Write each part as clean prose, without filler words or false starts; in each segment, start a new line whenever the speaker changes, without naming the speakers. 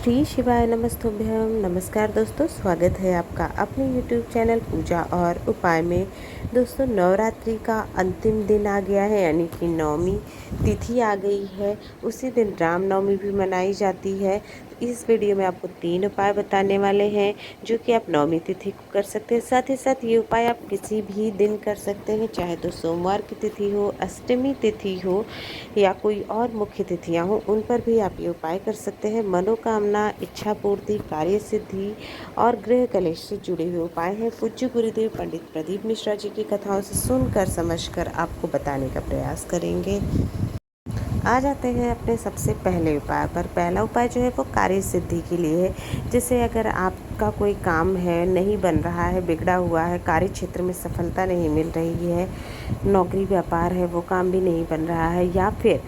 श्री शिवाय नमस्तुभ्यम। नमस्कार दोस्तों, स्वागत है आपका अपने YouTube चैनल पूजा और उपाय में। दोस्तों, नवरात्रि का अंतिम दिन आ गया है, यानी कि नवमी तिथि आ गई है। उसी दिन रामनवमी भी मनाई जाती है। इस वीडियो में आपको 3 उपाय बताने वाले हैं जो कि आप नवमी तिथि को कर सकते हैं। साथ ही साथ ये उपाय आप किसी भी दिन कर सकते हैं, चाहे तो सोमवार की तिथि हो, अष्टमी तिथि हो या कोई और मुख्य तिथियां हो, उन पर भी आप ये उपाय कर सकते हैं। मनोकामना, इच्छा पूर्ति, कार्य सिद्धि और गृह कलेश से जुड़े हुए उपाय हैं। पूज्य गुरुदेव पंडित प्रदीप मिश्रा जी की कथाओं से सुनकर समझकर आपको बताने का प्रयास करेंगे। आ जाते हैं अपने सबसे पहले उपाय पर। पहला उपाय जो है वो कार्य सिद्धि के लिए है। जैसे अगर आपका कोई काम है, नहीं बन रहा है, बिगड़ा हुआ है, कार्य क्षेत्र में सफलता नहीं मिल रही है, नौकरी व्यापार है वो काम भी नहीं बन रहा है, या फिर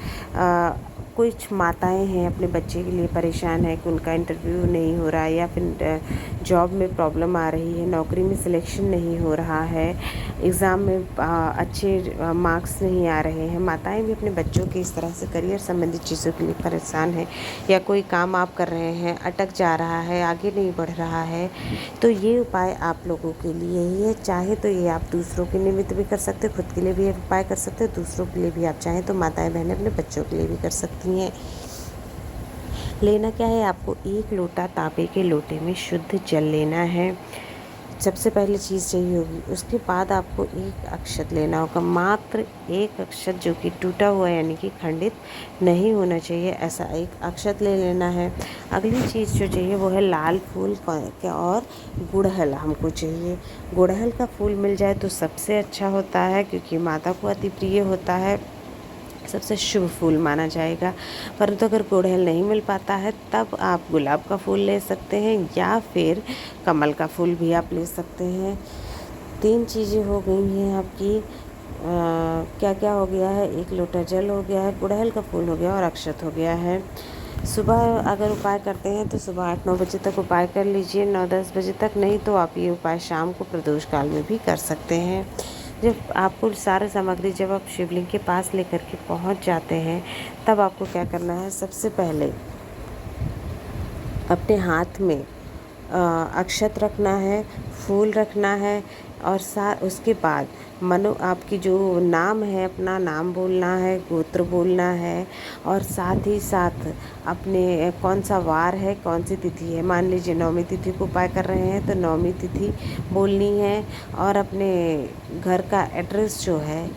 कुछ माताएं हैं अपने बच्चे के लिए परेशान है कि उनका इंटरव्यू नहीं हो रहा है, या फिर जॉब में प्रॉब्लम आ रही है, नौकरी में सिलेक्शन नहीं हो रहा है, एग्ज़ाम में अच्छे मार्क्स नहीं आ रहे हैं। माताएं भी अपने बच्चों के इस तरह से करियर संबंधी चीज़ों के लिए परेशान हैं, या कोई काम आप कर रहे हैं अटक जा रहा है, आगे नहीं बढ़ रहा है, तो ये उपाय आप लोगों के लिए ही है। चाहे तो ये आप दूसरों के निमित्त भी कर सकते हैं, खुद के लिए भी ये उपाय कर सकते हैं, दूसरों के लिए भी आप चाहें तो माताएं बहनें अपने बच्चों के लिए भी कर सकती हैं। लेना क्या है, आपको 1 लोटा तांबे के लोटे में शुद्ध जल लेना है। सबसे पहली चीज़ चाहिए होगी। उसके बाद आपको 1 अक्षत लेना होगा, मात्र 1 अक्षत, जो कि टूटा हुआ यानी कि खंडित नहीं होना चाहिए, ऐसा 1 अक्षत ले लेना है। अगली चीज़ जो चाहिए वो है लाल फूल और गुड़हल हमको चाहिए। गुड़हल का फूल मिल जाए तो सबसे अच्छा होता है, क्योंकि माता को अति प्रिय होता है, सबसे शुभ फूल माना जाएगा। परंतु अगर गुड़हल नहीं मिल पाता है तब आप गुलाब का फूल ले सकते हैं, या फिर कमल का फूल भी आप ले सकते हैं। 3 चीज़ें हो गई हैं आपकी। क्या क्या हो गया है, 1 लोटा जल हो गया है, गुड़हल का फूल हो गया और अक्षत हो गया है। सुबह अगर उपाय करते हैं तो सुबह 8-9 बजे तक उपाय कर लीजिए, 9-10 बजे तक। नहीं तो आप ये उपाय शाम को प्रदोष काल में भी कर सकते हैं। जब आपको सारे सामग्री जब आप शिवलिंग के पास लेकर के पहुंच जाते हैं, तब आपको क्या करना है, सबसे पहले अपने हाथ में अक्षत रखना है, फूल रखना है, और उसके बाद आपकी जो नाम है, अपना नाम बोलना है, गोत्र बोलना है, और साथ ही साथ अपने कौन सा वार है, कौन सी तिथि है। मान लीजिए नवमी तिथि को उपाय कर रहे हैं तो नवमी तिथि बोलनी है, और अपने घर का एड्रेस जो है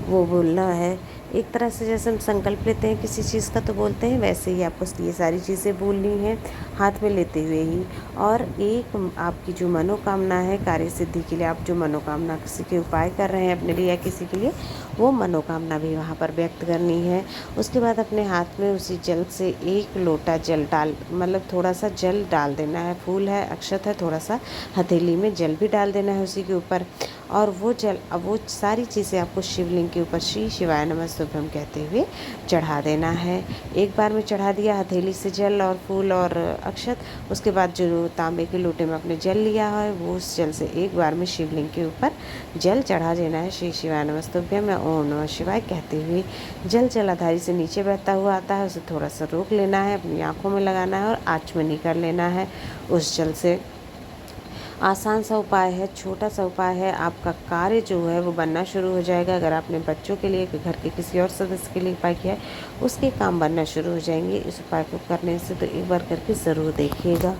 वो बोलना है। एक तरह से जैसे हम संकल्प लेते हैं किसी चीज़ का तो बोलते हैं, वैसे ही आपको ये सारी चीज़ें बोलनी है हाथ में लेते हुए ही। और एक आपकी जो मनोकामना है, कार्य सिद्धि के लिए आप जो मनोकामना किसी के उपाय कर रहे हैं अपने लिए या किसी के लिए, वो मनोकामना भी वहाँ पर व्यक्त करनी है। उसके बाद अपने हाथ में उसी जल से 1 लोटा जल मतलब थोड़ा सा जल डाल देना है। फूल है, अक्षत है, थोड़ा सा हथेली में जल भी डाल देना है उसी के ऊपर। और वो जल, अब वो सारी चीज़ें आपको शिवलिंग के ऊपर श्री शिवाय नमस्तुभ्यम कहते हुए चढ़ा देना है। एक बार में चढ़ा दिया हथेली से जल और फूल और अक्षत। उसके बाद जो तांबे के लोटे में आपने जल लिया है, वो उस जल से एक बार में शिवलिंग के ऊपर जल चढ़ा देना है। श्री शिवाय नमस्तुभ्यम या ओम नमः शिवाय कहते हुए जल जलाधारी से नीचे बहता हुआ आता है, उसे थोड़ा सा रोक लेना है, अपनी आँखों में लगाना है और आचमनी कर लेना है उस जल से। आसान सा उपाय है, छोटा सा उपाय है, आपका कार्य जो है वो बनना शुरू हो जाएगा। अगर आपने बच्चों के लिए, घर के किसी और सदस्य के लिए उपाय किया है, उसके काम बनना शुरू हो जाएंगे। इस उपाय को करने से तो एक बार करके ज़रूर देखिएगा।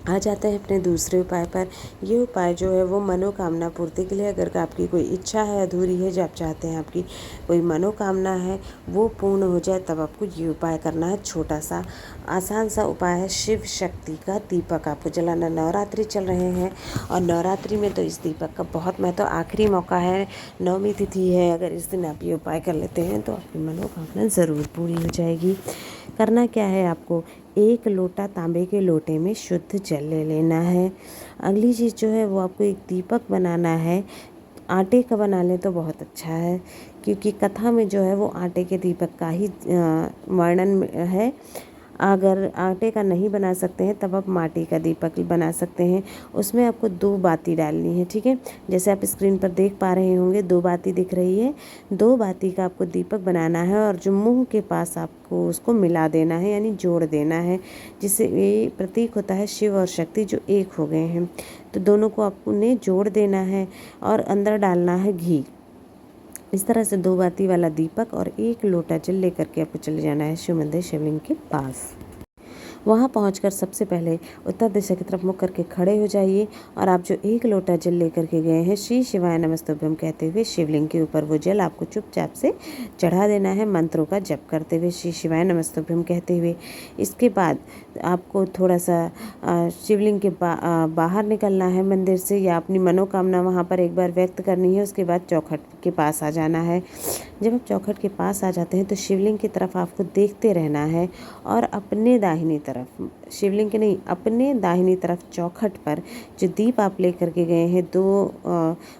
आ जाते हैं अपने दूसरे उपाय पर। ये उपाय जो है वो मनोकामना पूर्ति के लिए। अगर आपकी कोई इच्छा है अधूरी है, जो आप चाहते हैं आपकी कोई मनोकामना है वो पूर्ण हो जाए, तब आपको ये उपाय करना है। छोटा सा आसान सा उपाय है, शिव शक्ति का दीपक आपको जलाना। नवरात्रि चल रहे हैं और नवरात्रि में तो इस दीपक का बहुत महत्व। आखिरी मौका है, नवमी तिथि है, अगर इस दिन आप ये उपाय कर लेते हैं तो आपकी मनोकामना ज़रूर पूरी हो जाएगी। करना क्या है, आपको 1 लोटा तांबे के लोटे में शुद्ध जल ले लेना है। अगली चीज़ जो है वो आपको एक दीपक बनाना है। आटे का बना लें तो बहुत अच्छा है, क्योंकि कथा में जो है वो आटे के दीपक का ही वर्णन है। अगर आटे का नहीं बना सकते हैं तब आप माटी का दीपक बना सकते हैं। उसमें आपको 2 बाती डालनी है, ठीक है। जैसे आप स्क्रीन पर देख पा रहे होंगे 2 बाती दिख रही है। 2 बाती का आपको दीपक बनाना है और जो मुंह के पास आपको उसको मिला देना है, यानी जोड़ देना है, जिससे ये प्रतीक होता है शिव और शक्ति जो एक हो गए हैं। तो दोनों को आपने जोड़ देना है और अंदर डालना है घी। इस तरह से 2 बाती वाला दीपक और 1 लोटा जल लेकर के आपको चले जाना है शिव मंदिर शिवलिंग के पास। वहाँ पहुंचकर सबसे पहले उत्तर दिशा की तरफ मुख करके खड़े हो जाइए और आप जो 1 लोटा जल लेकर के गए हैं, श्री शिवाय नमस्तुभ्यम कहते हुए शिवलिंग के ऊपर वो जल आपको चुपचाप से चढ़ा देना है, मंत्रों का जप करते हुए, श्री शिवाय नमस्तुभ्यम कहते हुए। इसके बाद आपको थोड़ा सा शिवलिंग के बाहर निकलना है मंदिर से, या अपनी मनोकामना वहाँ पर एक बार व्यक्त करनी है। उसके बाद चौखट के पास आ जाना है। जब आप चौखट के पास आ जाते हैं तो शिवलिंग की तरफ आपको देखते रहना है और अपने दाहिनी तरफ, शिवलिंग के नहीं, अपने दाहिनी तरफ चौखट पर जो दीप आप लेकर के गए हैं 2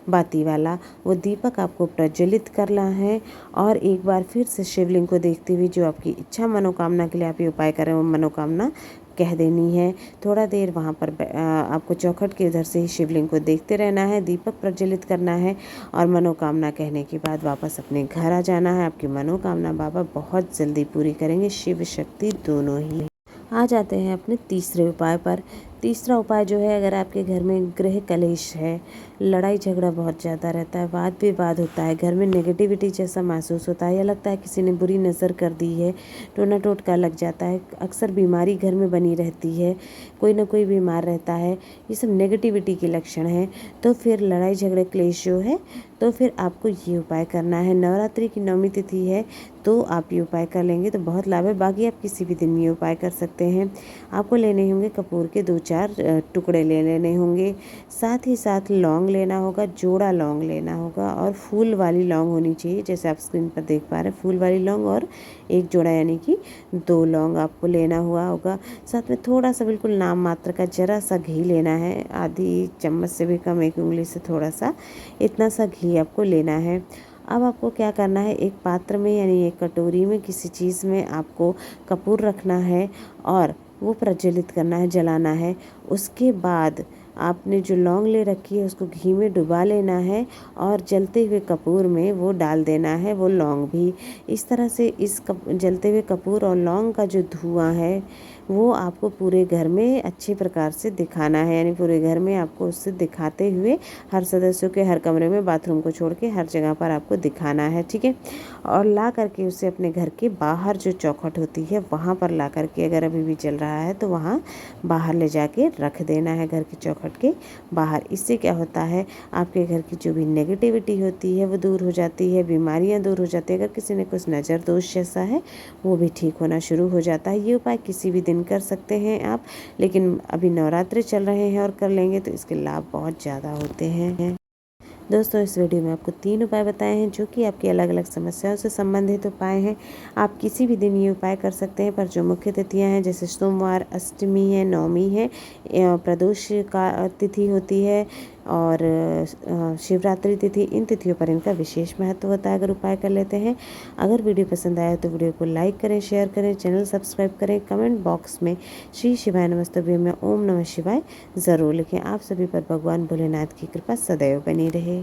बाती वाला, वो दीपक आपको प्रज्वलित करना है और एक बार फिर से शिवलिंग को देखते हुए जो आपकी इच्छा मनोकामना के लिए आप ये उपाय कर रहे हो, मनोकामना कह देनी है। थोड़ा देर वहाँ पर आपको चौखट के उधर से ही शिवलिंग को देखते रहना है, दीपक प्रज्वलित करना है और मनोकामना कहने के बाद वापस अपने घर आ जाना है। आपकी मनोकामना बाबा बहुत जल्दी पूरी करेंगे, शिव शक्ति दोनों ही। आ जाते हैं अपने तीसरे उपाय पर। तीसरा उपाय जो है, अगर आपके घर में गृह कलेश है, लड़ाई झगड़ा बहुत ज़्यादा रहता है, वाद विवाद होता है, घर में नेगेटिविटी जैसा महसूस होता है या लगता है किसी ने बुरी नज़र कर दी है, टोना टोटका लग जाता है, अक्सर बीमारी घर में बनी रहती है, कोई ना कोई बीमार रहता है, ये सब नेगेटिविटी के लक्षण हैं, तो फिर लड़ाई झगड़े क्लेश जो है, तो फिर आपको ये उपाय करना है। नवरात्रि की 9वीं तिथि है तो आप ये उपाय कर लेंगे तो बहुत लाभ है। बाकी आप किसी भी दिन ये उपाय कर सकते हैं। आपको लेने होंगे कपूर के 2-4 टुकड़े ले लेने होंगे, साथ ही साथ लौंग लेना होगा, जोड़ा लौंग लेना होगा और फूल वाली लौंग होनी चाहिए, जैसे आप स्क्रीन पर देख पा रहे हैं, फूल वाली लौंग और 1 जोड़ा यानी कि 2 लौंग आपको लेना हुआ होगा। साथ में थोड़ा सा बिल्कुल नाम मात्र का जरा सा घी लेना है, आधी चम्मच से भी कम, 1 उंगली से थोड़ा सा, इतना सा घी आपको लेना है। अब आपको क्या करना है, एक पात्र में यानी एक कटोरी में किसी चीज़ में आपको कपूर रखना है और वो प्रज्वलित करना है, जलाना है। उसके बाद आपने जो लौंग ले रखी है उसको घी में डुबा लेना है और जलते हुए कपूर में वो डाल देना है, वो लौंग भी। इस तरह से इस जलते हुए कपूर और लौंग का जो धुआं है वो आपको पूरे घर में अच्छी प्रकार से दिखाना है, यानी पूरे घर में आपको उससे दिखाते हुए हर सदस्यों के हर कमरे में, बाथरूम को छोड़ के हर जगह पर आपको दिखाना है, ठीक है। और ला करके उसे अपने घर के बाहर जो चौखट होती है वहाँ पर ला करके, अगर अभी भी चल रहा है तो वहाँ बाहर ले जाके रख देना है, घर की चौखट के बाहर। इससे क्या होता है, आपके घर की जो भी नेगेटिविटी होती है वो दूर हो जाती है, बीमारियाँ दूर हो जाती है, अगर किसी ने कुछ नज़र दोष जैसा है वो भी ठीक होना शुरू हो जाता है। ये उपाय किसी भी दिन कर सकते हैं आप, लेकिन अभी नवरात्रि चल रहे हैं और कर लेंगे तो इसके लाभ बहुत ज़्यादा होते हैं। दोस्तों, इस वीडियो में आपको 3 उपाय बताए हैं जो कि आपकी अलग अलग समस्याओं से संबंधित उपाय हैं। आप किसी भी दिन ये उपाय कर सकते हैं, पर जो मुख्य तिथियां हैं जैसे सोमवार, अष्टमी है, नवमी है, प्रदोष का तिथि होती है और शिवरात्रि तिथि, इन तिथियों पर इनका विशेष महत्व होता है अगर उपाय कर लेते हैं। अगर वीडियो पसंद आया तो वीडियो को लाइक करें, शेयर करें, चैनल सब्सक्राइब करें, कमेंट बॉक्स में श्री शिवाय नमस्तुभ्यम में ओम नमः शिवाय ज़रूर लिखें। आप सभी पर भगवान भोलेनाथ की कृपा सदैव बनी रहे।